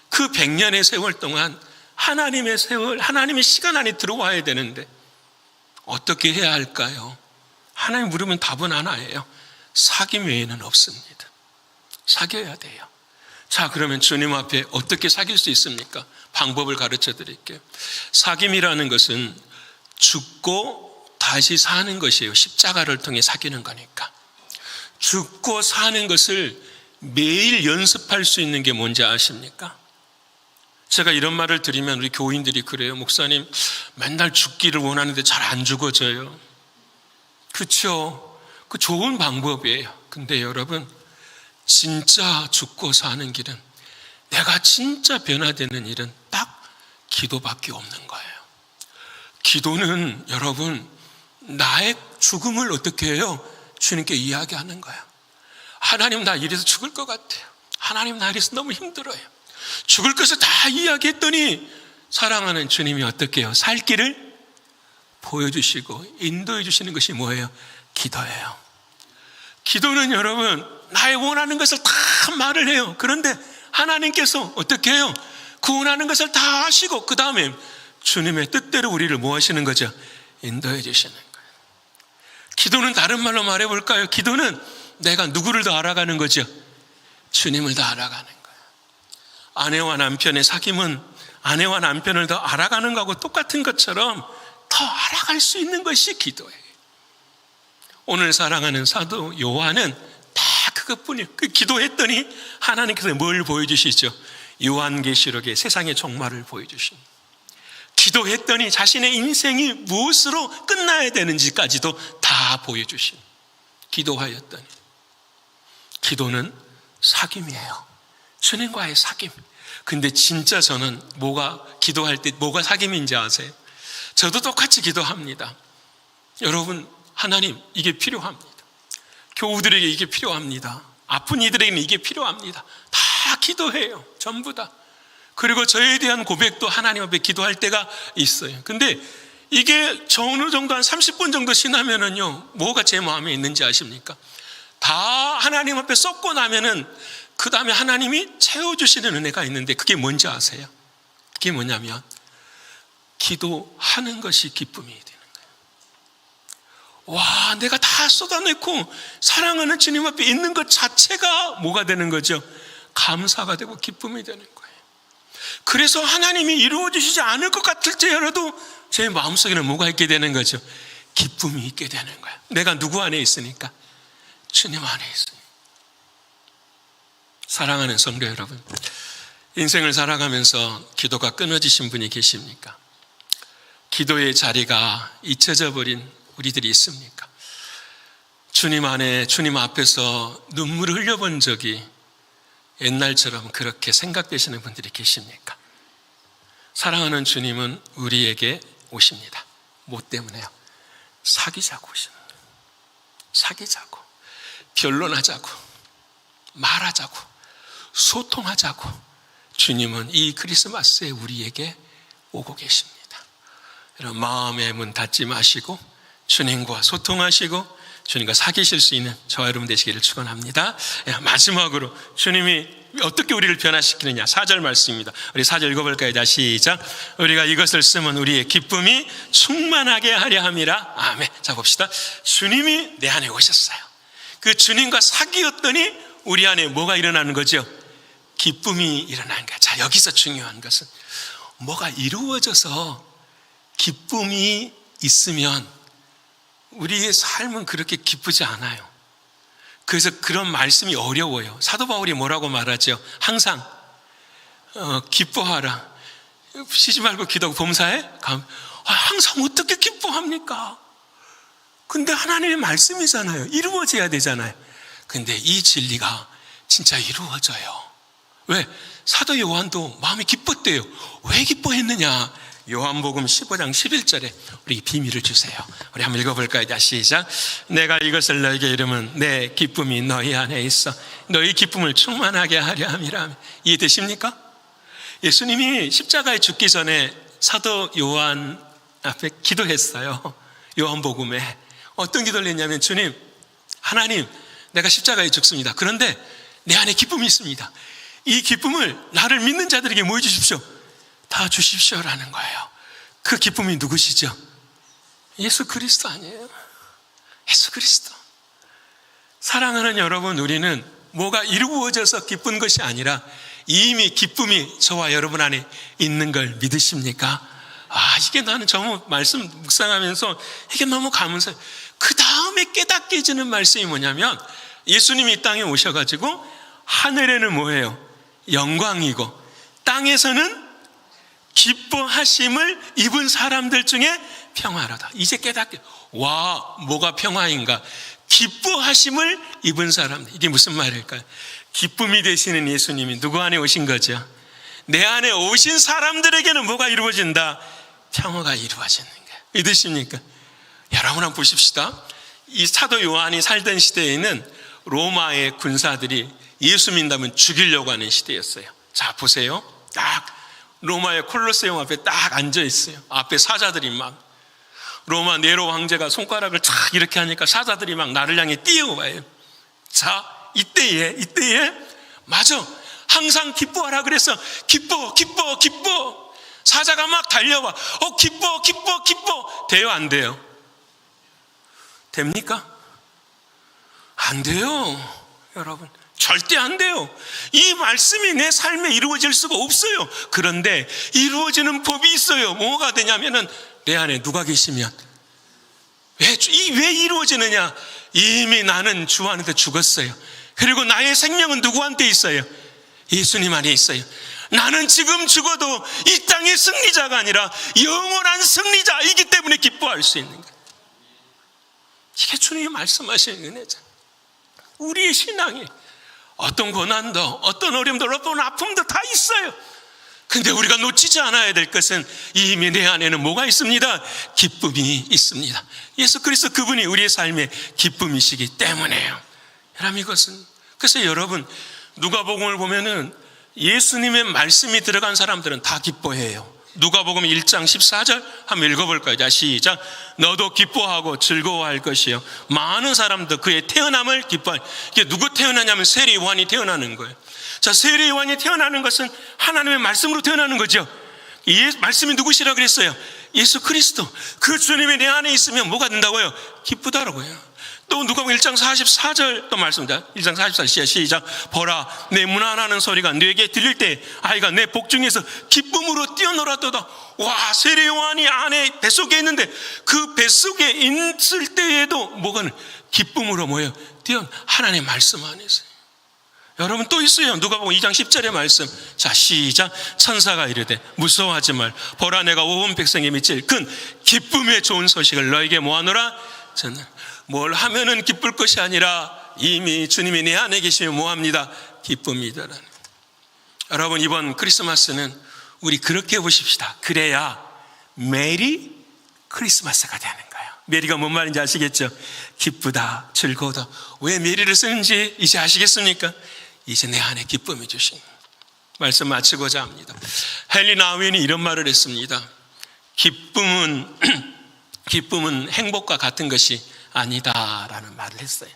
그 100년의 세월 동안 하나님의 세월, 하나님의 시간 안에 들어와야 되는데 어떻게 해야 할까요? 하나님 물으면 답은 하나예요. 사귐 외에는 없습니다. 사귀어야 돼요. 자, 그러면 주님 앞에 어떻게 사귈 수 있습니까? 방법을 가르쳐 드릴게요. 사귐이라는 것은 죽고 다시 사는 것이에요. 십자가를 통해 사귀는 거니까. 죽고 사는 것을 매일 연습할 수 있는 게 뭔지 아십니까? 제가 이런 말을 드리면 우리 교인들이 그래요. 목사님, 맨날 죽기를 원하는데 잘 안 죽어져요. 그렇죠? 그 좋은 방법이에요. 근데 여러분, 진짜 죽고 사는 길은, 내가 진짜 변화되는 일은 딱 기도밖에 없는 거예요. 기도는 여러분, 나의 죽음을 어떻게 해요? 주님께 이야기하는 거예요. 하나님, 나 이래서 죽을 것 같아요. 하나님, 나 이래서 너무 힘들어요. 죽을 것을 다 이야기했더니 사랑하는 주님이 어떻게 해요? 살 길을 보여주시고 인도해 주시는 것이 뭐예요? 기도예요. 기도는 여러분, 나의 원하는 것을 다 말을 해요. 그런데 하나님께서 어떻게 해요? 그 원하는 것을 다 하시고 그 다음에 주님의 뜻대로 우리를 뭐 하시는 거죠? 인도해 주시는 거예요. 기도는 다른 말로 말해볼까요? 기도는 내가 누구를 더 알아가는 거죠? 주님을 더 알아가는 거예요. 아내와 남편의 사귐은 아내와 남편을 더 알아가는 거하고 똑같은 것처럼 더 알아갈 수 있는 것이 기도예요. 오늘 사랑하는 사도 요한은 다 그것뿐이에요. 그 기도했더니 하나님께서 뭘 보여주시죠? 요한계시록의 세상의 종말을 보여주십니다. 기도했더니 자신의 인생이 무엇으로 끝나야 되는지까지도 다 보여주십니다. 기도하였더니. 기도는 사귐이에요. 주님과의 사귐. 근데 진짜 저는 기도할 때 뭐가 사귐인지 아세요? 저도 똑같이 기도합니다. 여러분, 하나님, 이게 필요합니다. 교우들에게 이게 필요합니다. 아픈 이들에게는 이게 필요합니다. 다 기도해요. 전부 다. 그리고 저에 대한 고백도 하나님 앞에 기도할 때가 있어요. 근데 이게 저 어느 정도 한 30분 정도 지나면은요, 뭐가 제 마음에 있는지 아십니까? 다 하나님 앞에 쏟고 나면은 그 다음에 하나님이 채워주시는 은혜가 있는데 그게 뭔지 아세요? 그게 뭐냐면 기도하는 것이 기쁨이 되는 거예요. 와, 내가 다 쏟아내고 사랑하는 주님 앞에 있는 것 자체가 뭐가 되는 거죠? 감사가 되고 기쁨이 되는 거예요. 그래서 하나님이 이루어주시지 않을 것 같을지라도 제 마음속에는 뭐가 있게 되는 거죠? 기쁨이 있게 되는 거예요. 내가 누구 안에 있으니까? 주님 안에 있으니까. 사랑하는 성도 여러분, 인생을 살아가면서 기도가 끊어지신 분이 계십니까? 기도의 자리가 잊혀져 버린 우리들이 있습니까? 주님 안에, 주님 앞에서 눈물을 흘려본 적이 옛날처럼 그렇게 생각되시는 분들이 계십니까? 사랑하는 주님은 우리에게 오십니다. 뭐 때문에요? 사귀자고 오시는 거예요. 사귀자고, 변론하자고, 말하자고, 소통하자고 주님은 이 크리스마스에 우리에게 오고 계십니다. 여러분, 마음의 문 닫지 마시고 주님과 소통하시고 주님과 사귀실 수 있는 저와 여러분 되시기를 축원합니다. 마지막으로 주님이 어떻게 우리를 변화시키느냐, 4절 말씀입니다. 우리 4절 읽어볼까요? 자, 시작. 우리가 이것을 쓰면 우리의 기쁨이 충만하게 하려 함이라. 아멘. 자, 봅시다. 주님이 내 안에 오셨어요. 그 주님과 사귀었더니 우리 안에 뭐가 일어나는 거죠? 기쁨이 일어나는 거야. 자, 여기서 중요한 것은 뭐가 이루어져서 기쁨이 있으면 우리의 삶은 그렇게 기쁘지 않아요. 그래서 그런 말씀이 어려워요. 사도 바울이 뭐라고 말하죠? 항상 기뻐하라. 쉬지 말고 기도하고 범사에 항상 어떻게 기뻐합니까? 근데 하나님의 말씀이잖아요. 이루어져야 되잖아요. 근데 이 진리가 진짜 이루어져요. 왜? 사도 요한도 마음이 기뻤대요. 왜 기뻐했느냐? 요한복음 15장 11절에 우리 비밀을 주세요. 우리 한번 읽어볼까요? 자, 시작. 내가 이것을 너에게 이르면 내 기쁨이 너희 안에 있어 너희 기쁨을 충만하게 하려 함이라. 이해되십니까? 예수님이 십자가에 죽기 전에 사도 요한 앞에 기도했어요. 요한복음에 어떤 기도를 했냐면, 주님, 하나님, 내가 십자가에 죽습니다. 그런데 내 안에 기쁨이 있습니다. 이 기쁨을 나를 믿는 자들에게 뭐 해주십시오? 다 주십시오라는 거예요. 그 기쁨이 누구시죠? 예수 그리스도 아니에요? 예수 그리스도. 사랑하는 여러분, 우리는 뭐가 이루어져서 기쁜 것이 아니라 이미 기쁨이 저와 여러분 안에 있는 걸 믿으십니까? 이게 나는 저 말씀 묵상하면서 이게 너무 감사해요. 그 다음에 깨닫게 해주는 말씀이 뭐냐면, 예수님이 이 땅에 오셔가지고 하늘에는 뭐예요? 영광이고 땅에서는 기뻐하심을 입은 사람들 중에 평화로다. 이제 깨닫게, 와, 뭐가 평화인가? 기뻐하심을 입은 사람들. 이게 무슨 말일까요? 기쁨이 되시는 예수님이 누구 안에 오신 거죠? 내 안에 오신 사람들에게는 뭐가 이루어진다? 평화가 이루어지는 거예요. 믿으십니까? 여러분 한번 보십시다. 이 사도 요한이 살던 시대에는 로마의 군사들이 예수 믿는다면 죽이려고 하는 시대였어요. 자, 보세요. 딱 로마의 콜로세움 앞에 딱 앉아 있어요. 앞에 사자들이 막, 로마 네로 황제가 손가락을 탁 이렇게 하니까 사자들이 막 나를 향해 뛰어와요. 자, 이때에 맞아, 항상 기뻐하라 그래서 기뻐. 사자가 막 달려와. 기뻐. 돼요, 안 돼요? 됩니까? 안 돼요, 여러분. 절대 안 돼요. 이 말씀이 내 삶에 이루어질 수가 없어요. 그런데 이루어지는 법이 있어요. 뭐가 되냐면은 내 안에 누가 계시면. 왜 이루어지느냐? 이미 나는 주 안에서 죽었어요. 그리고 나의 생명은 누구한테 있어요? 예수님 안에 있어요. 나는 지금 죽어도 이 땅의 승리자가 아니라 영원한 승리자이기 때문에 기뻐할 수 있는 거예요. 이게 주님이 말씀하시는 은혜죠. 우리의 신앙이 어떤 고난도, 어떤 어려움도, 어떤 아픔도 다 있어요. 근데 우리가 놓치지 않아야 될 것은 이미 내 안에는 뭐가 있습니다? 기쁨이 있습니다. 예수 그리스도 그분이 우리의 삶의 기쁨이시기 때문에요. 여러분, 이것은, 그래서 여러분, 누가복음을 보면은 예수님의 말씀이 들어간 사람들은 다 기뻐해요. 누가복음 1장 14절 한번 읽어볼까요? 자, 시작. 너도 기뻐하고 즐거워할 것이요 많은 사람도 그의 태어남을 기뻐할. 이게 누구 태어나냐면 세례 요한이 태어나는 거예요. 자, 세례 요한이 태어나는 것은 하나님의 말씀으로 태어나는 거죠. 이 말씀이 누구시라고 그랬어요? 예수 그리스도. 그 주님이 내 안에 있으면 뭐가 된다고요? 기쁘다라고요. 또 누가복음 1장 44절 또 말씀입니다. 1장 44절 시작. 보라, 내 문안하는 소리가 네게 들릴 때 아이가 내 복중에서 기쁨으로 뛰어놀았도다. 와, 세례 요한이 안에 뱃속에 있는데 그 뱃속에 있을 때에도 뭐가 기쁨으로 모여 뛰어 하나님의 말씀 안에서. 여러분 또 있어요. 누가복음 2장 10절의 말씀. 자, 시작. 천사가 이르되 무서워하지 말. 보라, 내가 온 백성에 미칠 큰 기쁨의 좋은 소식을 너에게 모아노라. 저는 뭘 하면은 기쁠 것이 아니라 이미 주님이 내 안에 계시면 뭐합니다? 기쁨이더라는. 여러분, 이번 크리스마스는 우리 그렇게 보십시다. 그래야 메리 크리스마스가 되는 거예요. 메리가 뭔 말인지 아시겠죠? 기쁘다, 즐거우다. 왜 메리를 쓰는지 이제 아시겠습니까? 이제 내 안에 기쁨이 주신 말씀 마치고자 합니다. 헨리 나우엔이 이런 말을 했습니다. 기쁨은 행복과 같은 것이 아니다라는 말을 했어요.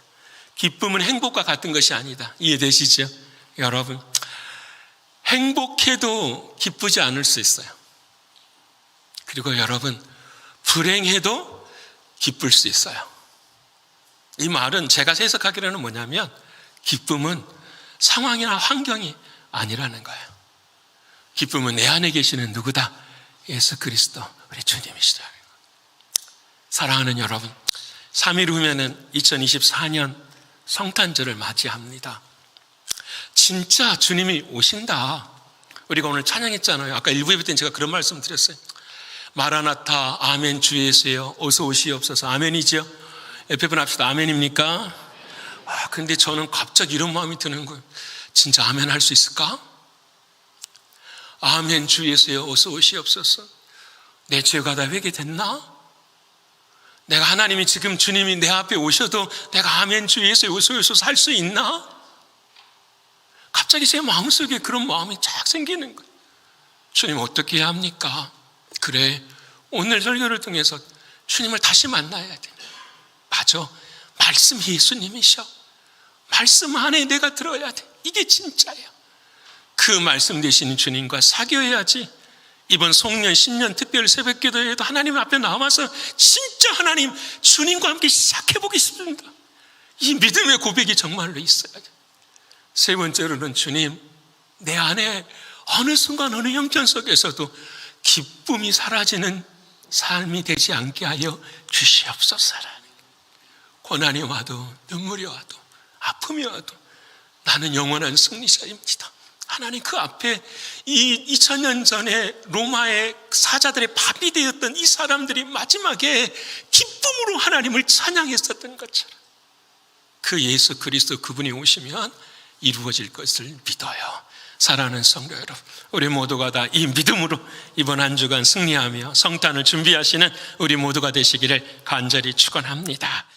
기쁨은 행복과 같은 것이 아니다. 이해되시죠? 여러분, 행복해도 기쁘지 않을 수 있어요. 그리고 여러분, 불행해도 기쁠 수 있어요. 이 말은 제가 해석하기로는 뭐냐면 기쁨은 상황이나 환경이 아니라는 거예요. 기쁨은 내 안에 계시는 누구다? 예수 그리스도 우리 주님이시라는 거예요. 사랑하는 여러분, 3일 후면은 2024년 성탄절을 맞이합니다. 진짜 주님이 오신다. 우리가 오늘 찬양했잖아요. 아까 1부에 때는 제가 그런 말씀 드렸어요. 마라나타, 아멘, 주 예수여 어서 오시옵소서. 아멘이죠? 옆에 분 합시다. 아멘입니까? 근데 저는 갑자기 이런 마음이 드는 거예요. 진짜 아멘 할 수 있을까? 아멘, 주 예수여 어서 오시옵소서. 내 죄가 다 회개됐나? 내가 하나님이 지금 주님이 내 앞에 오셔도 내가 아멘, 주 예수여 어서 오시옵소서 할 수 있나? 갑자기 제 마음속에 그런 마음이 쫙 생기는 거예요. 주님 어떻게 해야 합니까? 그래, 오늘 설교를 통해서 주님을 다시 만나야 돼. 맞아, 말씀이 예수님이셔. 말씀 안에 내가 들어야 돼. 이게 진짜야. 그 말씀 되시는 주님과 사귀어야지. 이번 송년 신년 특별 새벽기도에도 하나님 앞에 나와서 진짜 하나님 주님과 함께 시작해보고 싶습니다. 이 믿음의 고백이 정말로 있어야 돼. 세 번째로는 주님, 내 안에 어느 순간 어느 형편 속에서도 기쁨이 사라지는 삶이 되지 않게 하여 주시옵소서라는. 고난이 와도 눈물이 와도 아픔이 와도 나는 영원한 승리자입니다. 하나님, 그 앞에 이 2000년 전에 로마의 사자들의 밥이 되었던 이 사람들이 마지막에 기쁨으로 하나님을 찬양했었던 것처럼 그 예수 그리스도 그분이 오시면 이루어질 것을 믿어요. 사랑하는 성도 여러분, 우리 모두가 다 이 믿음으로 이번 한 주간 승리하며 성탄을 준비하시는 우리 모두가 되시기를 간절히 축원합니다.